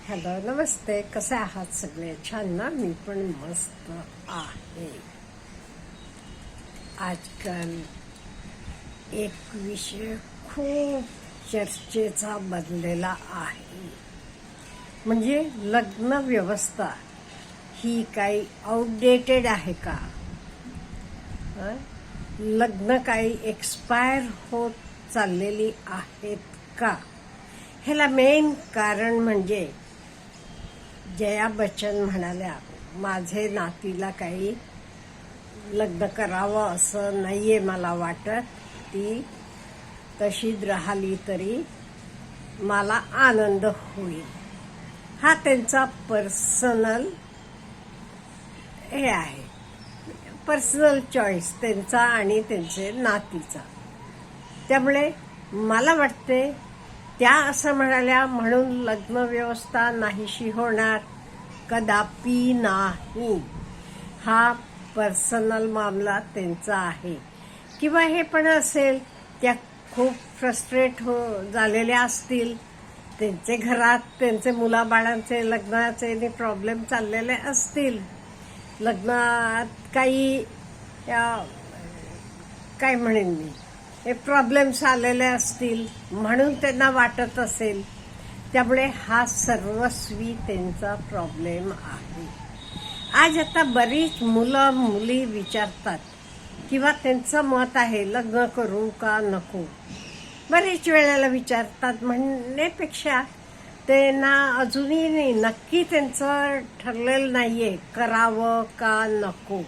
Hello, नमस्ते. कसे आहात सगळे? छान ना? मी पण मस्त आहे. आजकाल एक विषय खूप चर्चेचा बनलेला आहे, म्हणजे लग्न व्यवस्था ही काही आउटडेटेड आहे का? लग्न काही एक्सपायर होत चाललेली आहेत का? ह्याला मेन कारण म्हणजे जया बच्चन म्हणाल्या, माझे नातीला काही लग्न करावं असं नाहीये मला वाटत, ती तशीच राहिली तरी मला आनंद होईल. हा त्यांचा पर्सनल हे आहे, पर्सनल चॉईस त्यांचा आणि त्यांचे नातीचा. त्यामुळे मला वाटते त्या असं म्हणाल्या म्हणून लग्न व्यवस्था नाहीशी होणार, कदापि नाही. हा पर्सनल मामला त्यांचा आहे. किंवा हे पण असेल, त्या खूप फ्रस्ट्रेट झालेल्या असतील, त्यांचे घरात त्यांचे मुलाबाळांचे लग्नाचे प्रॉब्लेम चाललेले असतील, लग्नात काही काय म्हणेन मी, हे प्रॉब्लेम्स आलेले असतील म्हणून त्यांना वाटत असेल. त्यामुळे हा सर्वस्वी त्यांचा प्रॉब्लेम आहे. आज आता बरीच मुलं मुली विचारतात किंवा त्यांचं मत आहे लग्न करू का नको, बरेच वेळेला विचारतात. म्हणण्यापेक्षा त्यांना अजूनही नक्की त्यांचं ठरलेलं नाहीये करावं का नको.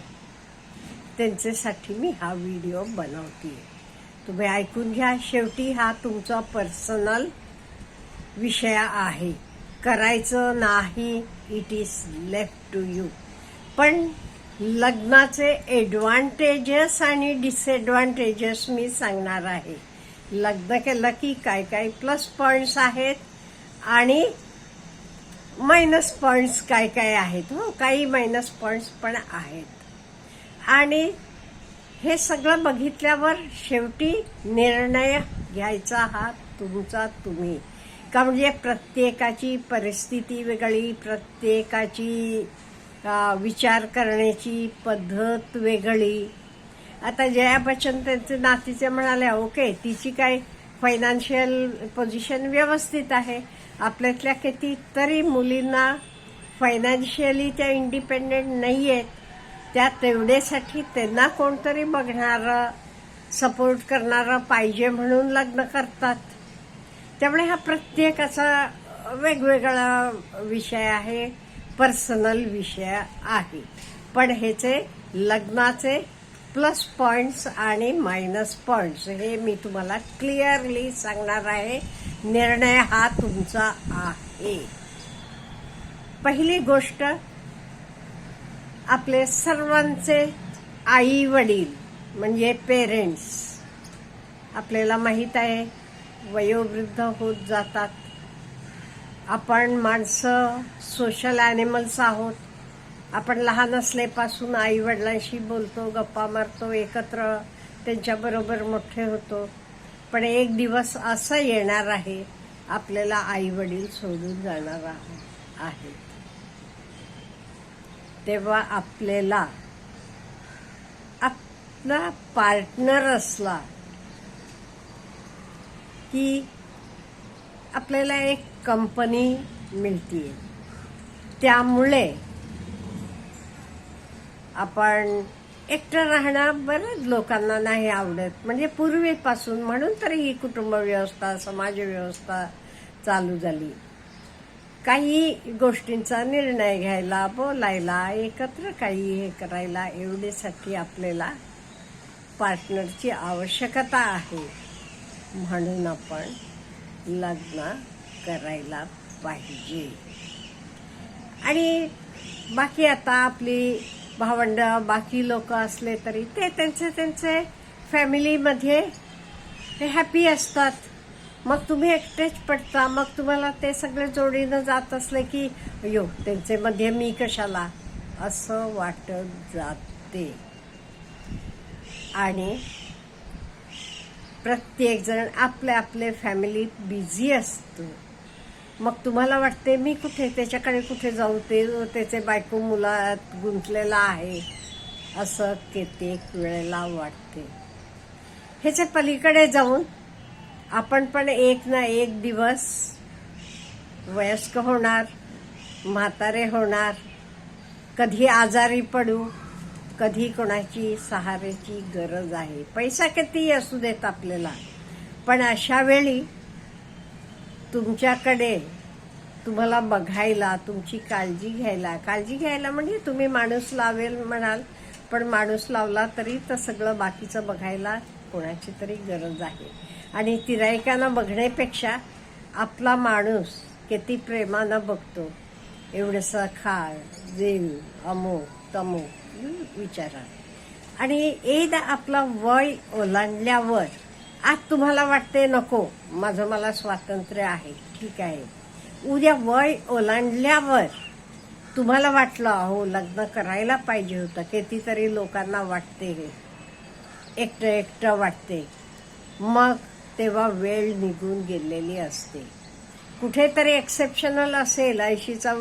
त्यांच्यासाठी मी हा व्हिडिओ बनवते, तुम्ही ऐकून घ्या. शेवटी हा तुमचा पर्सनल विषय आहे, करायचं नाही, it is left to you. पण लग्नाचे एडव्हान्टेजेस आणि डिसएडव्हान्टेजेस मी सांगणार आहे. लग्न केलं की काय काय प्लस पॉइंट्स आहेत आणि मायनस पॉइंट्स काय काय आहेत. हो, काही मायनस पॉइंट्स पण आहेत. आणि हे सगळं बघितल्यावर शेवटी निर्णय घ्यायचा हा तुमचा तुम्ही. का म्हणजे प्रत्येकाची परिस्थिती वेगळी, प्रत्येकाची विचार करण्याची पद्धत वेगळी. आता जया बच्चन त्यांचे नातीचे म्हणाल्या, ओके, तिची काय फायनान्शियल पोझिशन व्यवस्थित आहे. आपल्यातल्या कितीतरी मुलींना फायनान्शियली त्या इंडिपेंडेंट नाही आहेत. त्या तेवढ्यासाठी त्यांना कोणतरी बघणारं, सपोर्ट करणारं पाहिजे म्हणून लग्न करतात. त्यामुळे हा प्रत्येकाचा वेगवेगळा विषय आहे, पर्सनल विषय आहे. पण ह्याचे लग्नाचे प्लस पॉइंट्स आणि मायनस पॉइंट्स हे मी तुम्हाला क्लिअरली सांगणार आहे. निर्णय हा तुमचा आहे. पहिली गोष्ट, आपले सर्वांचे आई वडील म्हणजे पेरेंट्स, आपल्याला माहीत आहे वयोवृद्ध होत जातात. आपण माणसं सोशल ॲनिमल्स आहोत. आपण लहान असल्यापासून आई वडिलांशी बोलतो, गप्पा मारतो, एकत्र त्यांच्याबरोबर मोठे होतो. पण एक दिवस असं येणार आहे, आपल्याला आई वडील सोडून जाणार आहे. तेव्हा आपल्याला आपला पार्टनर असला की आपल्याला एक कंपनी मिळते. त्यामुळे आपण एकटं राहणं बऱ्याच लोकांना नाही आवडत. म्हणजे पूर्वीपासून, म्हणून तर ही कुटुंब व्यवस्था, समाज व्यवस्था चालू झाली. काही गोष्टींचा निर्णय घ्यायला, बोलायला, एकत्र काही हे करायला, एवढ्यासाठी आपल्याला पार्टनरची आवश्यकता आहे. म्हणून आपण लग्न करायला पाहिजे. आणि बाकी आता आपली भावंड, बाकी लोक असले तरी ते त्यांचे फॅमिलीमध्ये ते हॅपी असतात. मग तुम्ही एकटेच पडता. मग तुम्हाला ते सगळे जोडीनं जात असले की अयो, त्यांचे मध्ये मी कशाला, असं वाटत जाते. आणि प्रत्येक जण आपल्या आपल्या फॅमिलीत बिझी असतो. मग तुम्हाला वाटते मी कुठे त्याच्याकडे कुठे जाऊ, ते त्याचे बायको मुलात गुंतलेला आहे असं कित्येक वेळेला वाटते. ह्याच्या पलीकडे जाऊन आपण पण एक ना एक दिवस वयस्क होणार, म्हातारे होणार, कधी आजारी पडू, कधी कोणाची सहाऱ्याची गरज आहे. पैसा कितीही असू देत आपल्याला, पण अशा वेळी तुमच्याकडे तुम्हाला बघायला, तुमची काळजी घ्यायला म्हणजे तुम्ही माणूस लावेल म्हणाल, पण माणूस लावला तरी तर सगळं बाकीचं बघायला कोणाची तरी गरज आहे. आणि तिराईकांना बघण्यापेक्षा आपला माणूस किती प्रेमानं बघतो, एवढंसं खा, जेव, अमुक तमुक विचारा. आणि एकदा आपलं वय ओलांडल्यावर आज तुम्हाला वाटते नको, मला स्वातंत्र्य आहे, ठीक आहे. उद्या वय ओलांडल्यावर तुम्हाला वाटलं अहो लग्न करायला पाहिजे होतं, कितीतरी लोकांना वाटते, हे एकटं वाटते. मग तेव्हा वेळ निघून गेलेली असते. कुठेतरी एक्सेप्शनल असेल, 80च्या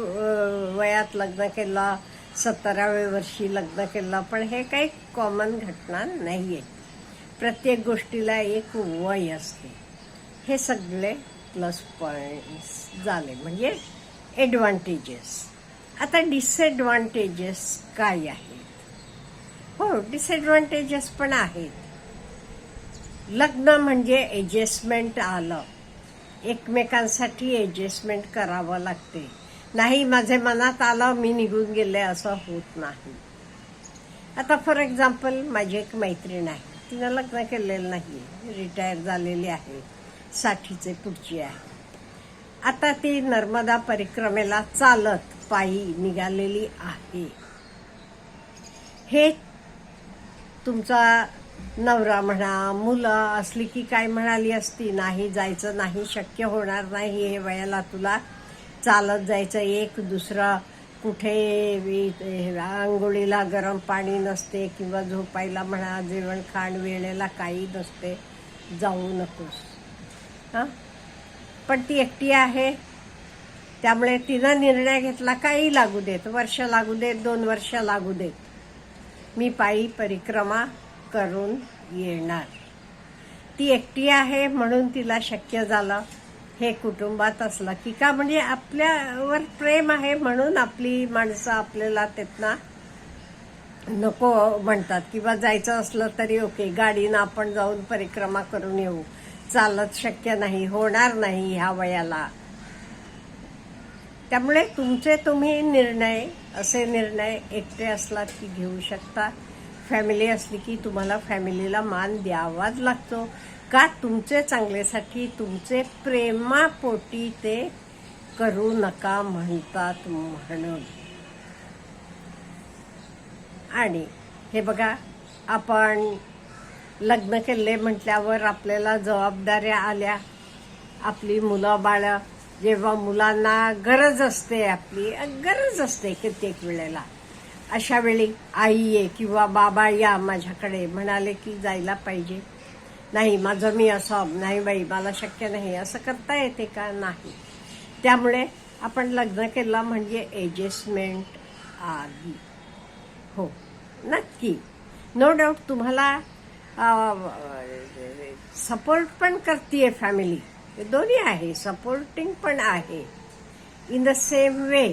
वयात लग्न केलं, 17व्या वर्षी लग्न केलं, पण हे काही कॉमन घटना नाहीये. प्रत्येक गोष्टीला एक वय असते. हे सगळे प्लस पॉइंट्स झाले, म्हणजे ॲडव्हान्टेजेस. आता डिसएडव्हान्टेजेस काय आहेत? हो, डिसएडव्हान्टेजेस पण आहेत. लग्न म्हणजे ॲडजस्टमेंट आलं, एकमेकांसाठी ॲडजस्टमेंट करावं लागते. नाही माझ्या मनात आलं मी निघून गेले असं होत नाही. आता फॉर एक्झाम्पल माझी एक मैत्रीण आहे, तिनं लग्न केलेलं नाही, रिटायर झालेली आहे, 60चे पुढची आहे. आता ती नर्मदा परिक्रमेला चालत पायी निघालेली आहे. हे तुमचा नवरा म्हणा, मुलं असली की काय म्हणाली असती, नाही जायचं नाही, शक्य होणार नाही हे वयाला तुला चालत जायचं. एक दुसरा कुठे आंघोळीला गरम पाणी नसते किंवा झोपायला म्हणा, जेवण खाण वेळेला काही नसते, जाऊ नकोस. हां, पण ती एकटी आहे, त्यामुळे तिनं निर्णय घेतला काही लागू देत, वर्ष लागू देत, 2 वर्ष लागू देत, मी पायी परिक्रमा करून येणार. ती एकटी आहे म्हणून तिला शक्य झालं. हे कुटुंबात असलं की का, म्हणजे आपल्यावर प्रेम आहे म्हणून आपली माणसं आपल्याला तिथनं नको म्हणतात, किंवा जायचं असलं तरी ओके गाडीनं आपण जाऊन परिक्रमा करून येऊ, चालत शक्य नाही, होणार नाही ह्या वयाला. त्यामुळे तुमचे तुम्ही निर्णय, असे निर्णय एकटे असलात की घेऊ शकता. फॅमिली असली की तुम्हाला फॅमिलीला मान द्यावाच लागतो, का तुमचे चांगल्यासाठी, तुमचे प्रेमापोटी ते करू नका म्हणतात म्हणून. आणि हे बघा, आपण लग्न केले म्हटल्यावर आपल्याला जबाबदाऱ्या आल्या. आपली मुलं बाळं, जेव्हा मुलांना गरज असते, आपली गरज असते कित्येक वेळेला, अशा वेळी आई ये किंवा बाबा या माझ्याकडे म्हणाले की जायला पाहिजे. नाही माझं मी असं, नाही बाई मला शक्य नाही, असं करता येते का? नाही. त्यामुळे आपण लग्न केलं म्हणजे ॲडजस्टमेंट आली. हो नक्की, नो डाऊट तुम्हाला सपोर्ट पण करते फॅमिली, दोन्ही आहे, सपोर्टिंग पण आहे. इन द सेम वे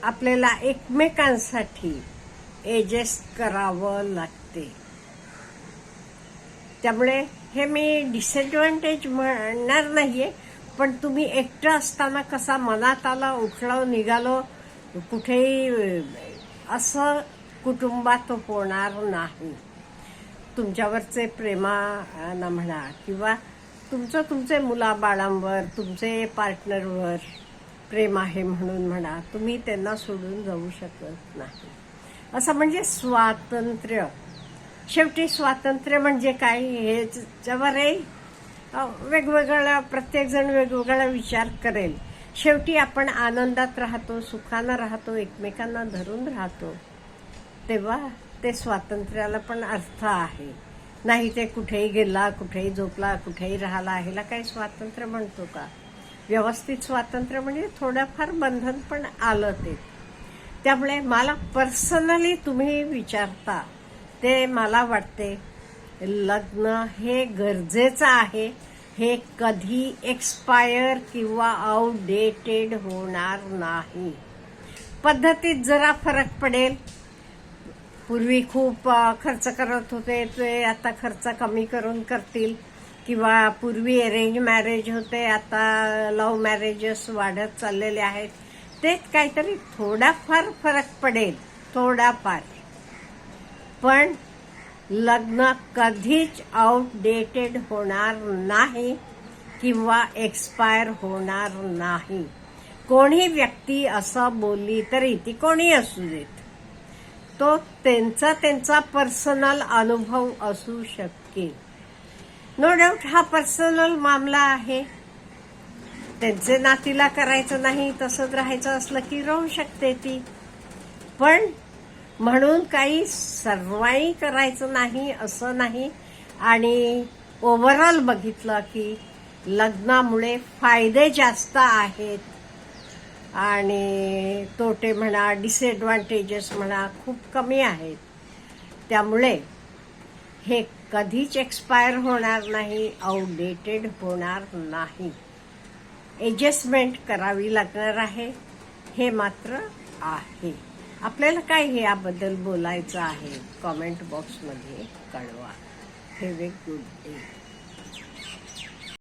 आपल्याला एकमेकांसाठी ॲडजस्ट करावं लागते. त्यामुळे हे मी डिसएडव्हान्टेज म्हणणार नाहीये, पण तुम्ही एकटं असताना कसा मनात आला, उठलो निघालो कुठेही, असं कुटुंबात होणार नाही. तुमच्यावरचे प्रेमानं म्हणा किंवा तुमचे मुलाबाळांवर, तुमचे पार्टनरवर प्रेम आहे म्हणून म्हणा, तुम्ही त्यांना सोडून जाऊ शकत नाही. असं म्हणजे स्वातंत्र्य. शेवटी स्वातंत्र्य म्हणजे काय, हे जवळही वेगवेगळा, प्रत्येक जण वेगवेगळा विचार करेल. शेवटी आपण आनंदात राहतो, सुखानं राहतो, एकमेकांना धरून राहतो, तेव्हा ते स्वातंत्र्याला पण अर्थ आहे. नाही ते कुठेही गेला, कुठेही झोपला, कुठेही राहिला, ह्याला काही स्वातंत्र्य म्हणतो का? व्यवस्थित स्वातंत्र्य म्हणजे थोडंफार बंधन पण आलं ते. त्यामुळे मला पर्सनली तुम्ही विचारता ते मला वाटते लग्न हे गरजेचं आहे. हे कधी एक्सपायर किंवा आउटडेटेड होणार नाही. पद्धतीत जरा फरक पडेल. पूर्वी खूप खर्च करत होते ते आता खर्च कमी करून करतील, किंवा पूर्वी अरेंज मॅरेज होते आता लव्ह मॅरेजेस वाढत चाललेले आहेत. तेच काहीतरी थोडाफार फरक पडेल, थोडाफार. पण लग्न कधीच आउटडेटेड होणार नाही किंवा एक्सपायर होणार नाही. कोणी व्यक्ती असं बोलली तरी ती कोणी असू देत, तो त्यांचा पर्सनल अनुभव असू शकेल. नो डाऊट हा पर्सनल मामला आहे. त्यांचे नातीला करायचं नाही, तसंच राहायचं असलं की राहू शकते ती. पण म्हणून काही सर्वांनी करायचं नाही असं नाही. आणि ओव्हरऑल बघितलं की लग्नामुळे फायदे जास्त आहेत आणि तोटे म्हणा, डिसएडव्हान्टेजेस म्हणा खूप कमी आहेत. त्यामुळे हे कधीच एक्सपायर होणार नाही, आउटडेटेड होणार नाही. ॲडजस्टमेंट करावी लागणार आहे, हे मात्र आहे. आपल्याला काय हे याबद्दल बोलायचं आहे कॉमेंट बॉक्समध्ये कळवा. Have a good day.